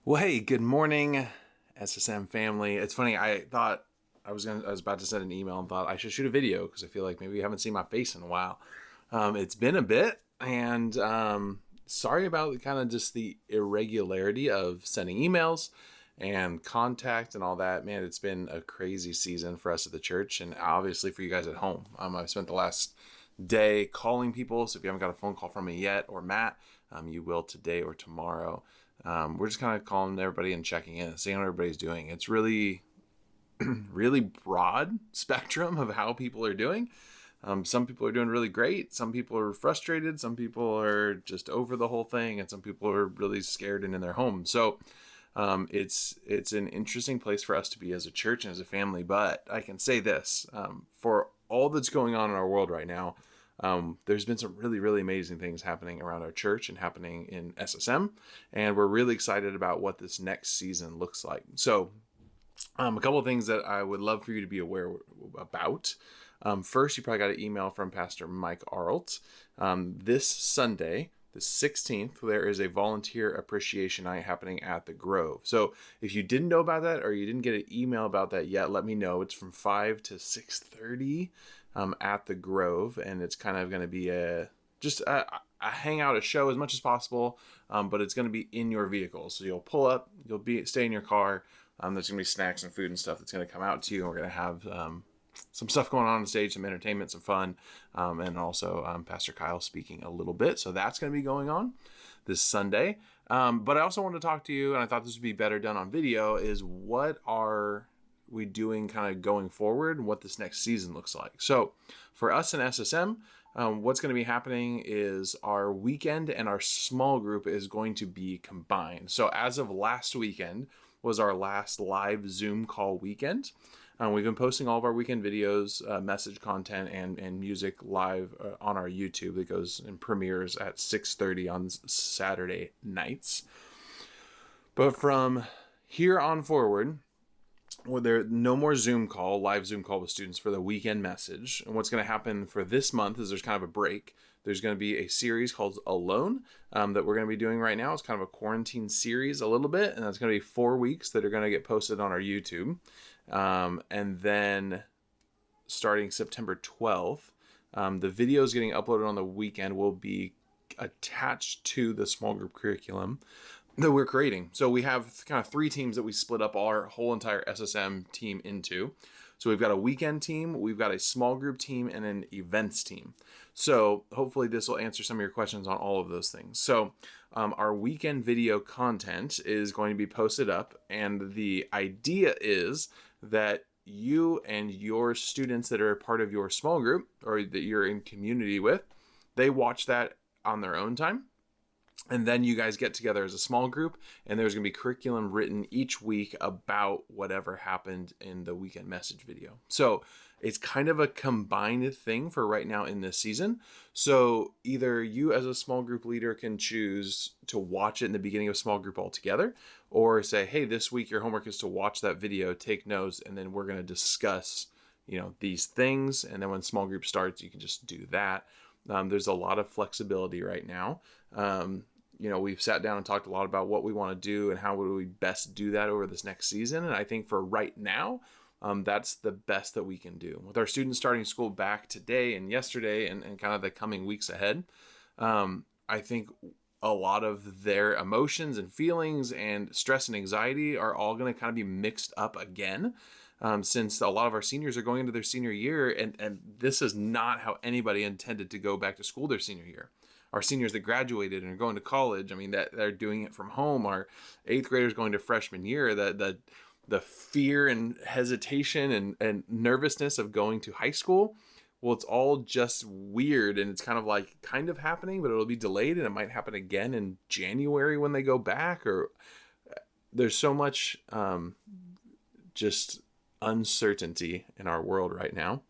Well, hey, good morning, SSM family. It's funny. I thought I was about to send an email and thought I should shoot a video because I feel like maybe you haven't seen my face in a while. It's been a bit, and sorry about kind of just the irregularity of sending emails and contact and all that. Man, it's been a crazy season for us at the church, and obviously for you guys at home. I've spent the last day calling people, so if you haven't got a phone call from me yet or Matt, you will today or tomorrow. We're just kind of calling everybody and checking in and seeing what everybody's doing. It's really, really broad spectrum of how people are doing. Some people are doing really great. Some people are frustrated. Some people are just over the whole thing, and some people are really scared and in their home. So it's an interesting place for us to be as a church and as a family. But I can say this, for all that's going on in our world right now, there's been some really, really amazing things happening around our church and happening in SSM. And we're really excited about what this next season looks like. So a couple of things that I would love for you to be aware about. First, you probably got an email from Pastor Mike Arlt. This Sunday, the 16th, there is a volunteer appreciation night happening at the Grove. So if you didn't know about that or you didn't get an email about that yet, let me know. It's from 5 to 6:30 at the Grove, and it's kind of going to be just a hangout, a show as much as possible, but it's going to be in your vehicle. So you'll pull up, stay in your car. There's going to be snacks and food and stuff that's going to come out to you. And we're going to have some stuff going on stage, some entertainment, some fun, and also Pastor Kyle speaking a little bit. So that's going to be going on this Sunday. But I also wanted to talk to you, and I thought this would be better done on video, is what are we doing kind of going forward and what this next season looks like. So for us in SSM, what's going to be happening is our weekend and our small group is going to be combined. So as of last weekend was our last live Zoom call weekend. We've been posting all of our weekend videos, message content, and music live on our YouTube that goes and premieres at 6:30 on Saturday nights. But from here on forward, there's no more live Zoom call with students for the weekend message. And what's going to happen for this month is there's kind of a break. There's going to be a series called Alone that we're going to be doing right now. It's kind of a quarantine series a little bit, and that's going to be 4 weeks that are going to get posted on our YouTube. And then starting September 12th, the videos getting uploaded on the weekend will be attached to the small group curriculum that we're creating. So we have kind of 3 teams that we split up our whole entire SSM team into. So we've got a weekend team, we've got a small group team, and an events team. So hopefully this will answer some of your questions on all of those things. So our weekend video content is going to be posted up, and the idea is that you and your students that are a part of your small group or that you're in community with, they watch that on their own time. And then you guys get together as a small group, and there's going to be curriculum written each week about whatever happened in the weekend message video. So it's kind of a combined thing for right now in this season. So either you as a small group leader can choose to watch it in the beginning of small group altogether, or say, hey, this week your homework is to watch that video, take notes, and then we're going to discuss, these things. And then when small group starts, you can just do that. There's a lot of flexibility right now. We've sat down and talked a lot about what we want to do and how would we best do that over this next season. And I think for right now, that's the best that we can do. With our students starting school back today and yesterday and kind of the coming weeks ahead, I think a lot of their emotions and feelings and stress and anxiety are all going to kind of be mixed up again. Since a lot of our seniors are going into their senior year, and this is not how anybody intended to go back to school their senior year. Our seniors that graduated and are going to college, that they're doing it from home. Our 8th graders going to freshman year, the fear and hesitation and nervousness of going to high school, well, it's all just weird, and it's kind of happening, but it'll be delayed, and it might happen again in January when they go back. Or there's so much just uncertainty in our world right now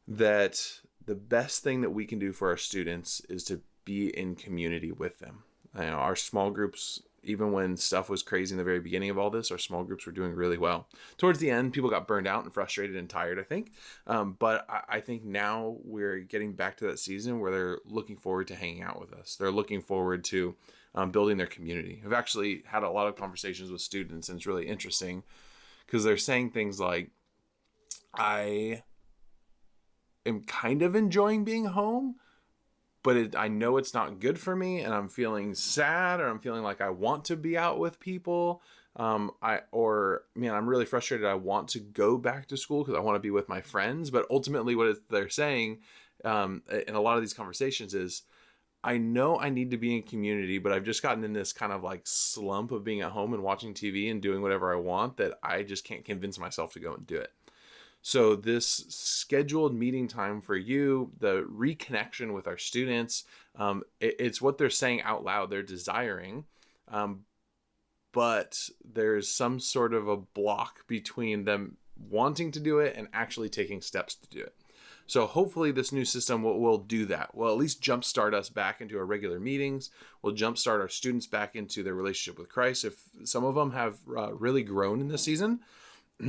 that the best thing that we can do for our students is to be in community with them. Our small groups, even when stuff was crazy in the very beginning of all this, our small groups were doing really well. Towards the end, people got burned out and frustrated and tired, I think. But I think now we're getting back to that season where they're looking forward to hanging out with us. They're looking forward to building their community. I've actually had a lot of conversations with students, and it's really interesting because they're saying things like, I am kind of enjoying being home, but I know it's not good for me, and I'm feeling sad, or I'm feeling like I want to be out with people. I'm really frustrated. I want to go back to school because I want to be with my friends. But ultimately they're saying in a lot of these conversations is, I know I need to be in community, but I've just gotten in this kind of like slump of being at home and watching TV and doing whatever I want that I just can't convince myself to go and do it. So this scheduled meeting time for you, the reconnection with our students, it's what they're saying out loud, they're desiring, but there's some sort of a block between them wanting to do it and actually taking steps to do it. So hopefully this new system will do that. Will at least jumpstart us back into our regular meetings. We'll jumpstart our students back into their relationship with Christ. If some of them have really grown in this season,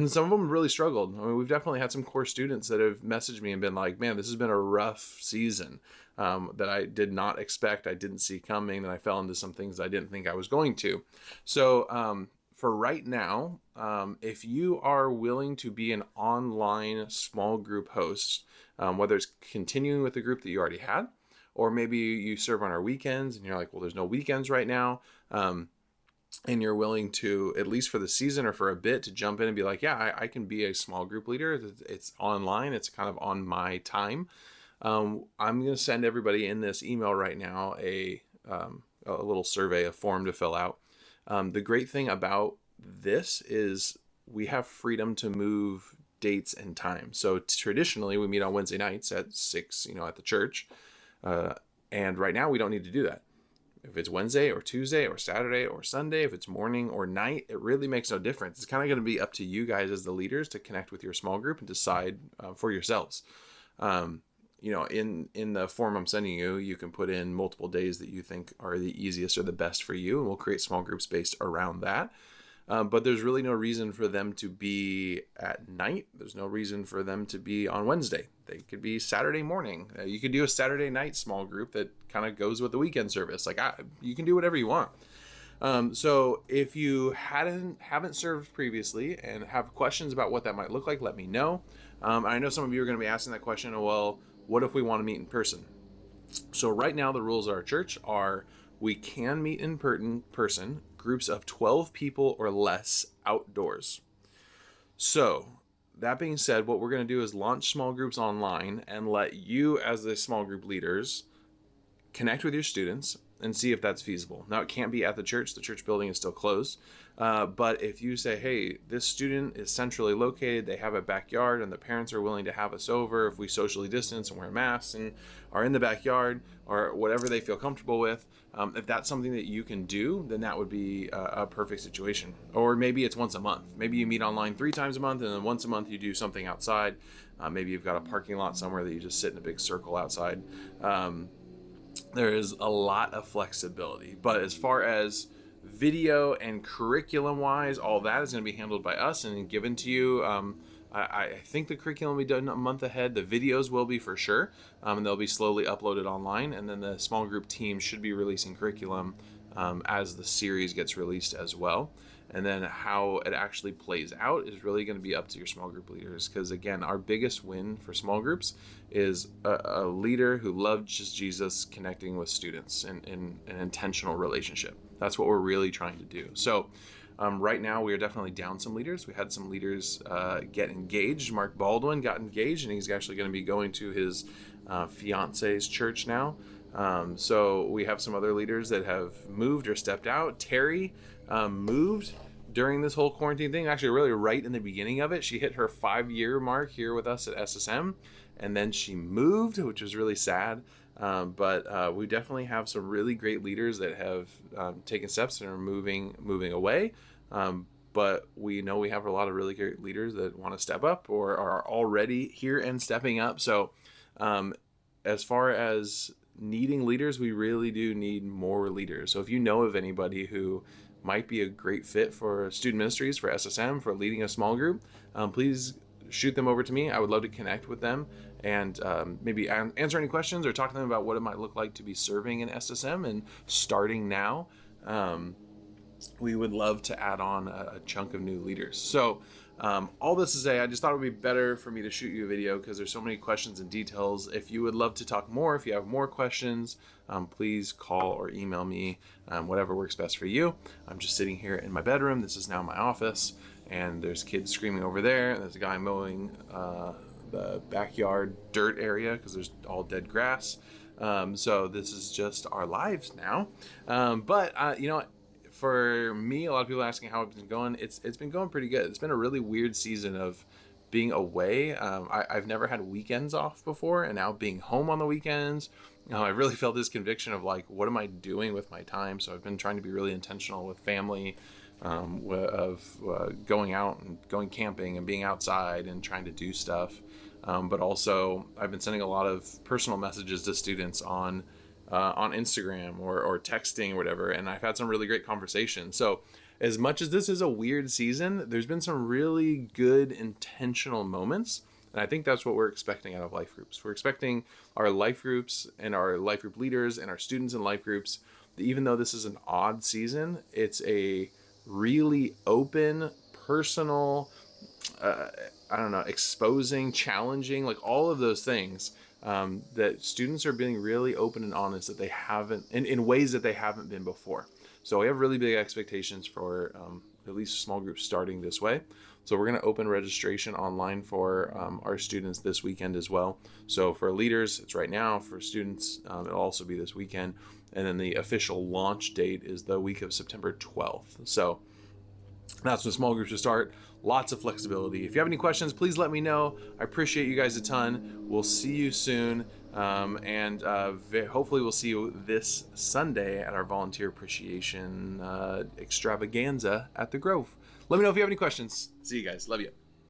some of them really struggled. I mean, we've definitely had some core students that have messaged me and been like, man, this has been a rough season that I did not expect. I didn't see coming, and I fell into some things I didn't think I was going to. So for right now, if you are willing to be an online small group host, whether it's continuing with the group that you already had, or maybe you serve on our weekends and you're like, well, there's no weekends right now. And you're willing to, at least for the season or for a bit, to jump in and be like, yeah, I can be a small group leader. It's online. It's kind of on my time. I'm going to send everybody in this email right now a little survey, a form to fill out. The great thing about this is we have freedom to move dates and times. So traditionally we meet on Wednesday nights at 6, at the church. And right now we don't need to do that. If it's Wednesday or Tuesday or Saturday or Sunday, if it's morning or night, it really makes no difference. It's kind of going to be up to you guys as the leaders to connect with your small group and decide for yourselves. In the form I'm sending you, you can put in multiple days that you think are the easiest or the best for you, and we'll create small groups based around that. But there's really no reason for them to be at night. There's no reason for them to be on Wednesday. They could be Saturday morning. You could do a Saturday night small group that kind of goes with the weekend service. You can do whatever you want. So if you haven't served previously and have questions about what that might look like, let me know. I know some of you are going to be asking that question, well, what if we want to meet in person? So right now the rules of our church are we can meet in person, groups of 12 people or less outdoors. So that being said, what we're going to do is launch small groups online and let you as the small group leaders connect with your students and see if that's feasible. Now, it can't be at the church. The church building is still closed. But if you say, hey, this student is centrally located, they have a backyard, and the parents are willing to have us over if we socially distance and wear masks and are in the backyard, or whatever they feel comfortable with, if that's something that you can do, then that would be a perfect situation. Or maybe it's once a month. Maybe you meet online 3 times a month, and then once a month you do something outside. Maybe you've got a parking lot somewhere that you just sit in a big circle outside. There is a lot of flexibility, but as far as video and curriculum wise, all that is going to be handled by us and given to you. I think the curriculum will be done a month ahead. The videos will be for sure, and they'll be slowly uploaded online, and then the small group team should be releasing curriculum as the series gets released as well. And then how it actually plays out is really going to be up to your small group leaders, because again, our biggest win for small groups is a leader who loves Jesus connecting with students in an intentional relationship. That's what we're really trying to do. So right now we are definitely down some leaders. We had some leaders get engaged. Mark Baldwin got engaged, and he's actually going to be going to his fiance's church now. So we have some other leaders that have moved or stepped out. Terry moved during this whole quarantine thing, actually really right in the beginning of it. She hit her 5-year mark here with us at SSM, and then she moved, which was really sad. But we definitely have some really great leaders that have taken steps and are moving away. But we know we have a lot of really great leaders that want to step up or are already here and stepping up. So as far as needing leaders, we really do need more leaders. So if you know of anybody who might be a great fit for student ministries, for SSM, for leading a small group, please shoot them over to me. I would love to connect with them and maybe answer any questions or talk to them about what it might look like to be serving in SSM and starting now. We would love to add on a chunk of new leaders. So all this to say, I just thought it would be better for me to shoot you a video because there's so many questions and details. If you would love to talk more, if you have more questions, please call or email me, whatever works best for you. I'm just sitting here in my bedroom. This is now my office, and there's kids screaming over there. And there's a guy mowing the backyard dirt area because there's all dead grass. So this is just our lives now. But for me, a lot of people are asking how it's been going. It's been going pretty good. It's been a really weird season of being away. I've never had weekends off before, and now being home on the weekends, I really felt this conviction of like, what am I doing with my time? So I've been trying to be really intentional with family, of going out and going camping and being outside and trying to do stuff. But also, I've been sending a lot of personal messages to students on Instagram or texting or whatever, and I've had some really great conversations. So as much as this is a weird season, there's been some really good intentional moments, and I think that's what we're expecting out of life groups. We're expecting our life groups and our life group leaders and our students in life groups, that even though this is an odd season, it's a really open, personal, exposing, challenging, like all of those things, that students are being really open and honest that they haven't, in ways that they haven't been before. So we have really big expectations for at least small groups starting this way. So we're going to open registration online for our students this weekend as well. So for leaders, it's right now. For students, it'll also be this weekend. And then the official launch date is the week of September 12th. So that's when small groups will start. Lots of flexibility. If you have any questions, please let me know. I appreciate you guys a ton. We'll see you soon. And hopefully we'll see you this Sunday at our volunteer appreciation extravaganza at the Grove. Let me know if you have any questions. See you guys. Love you.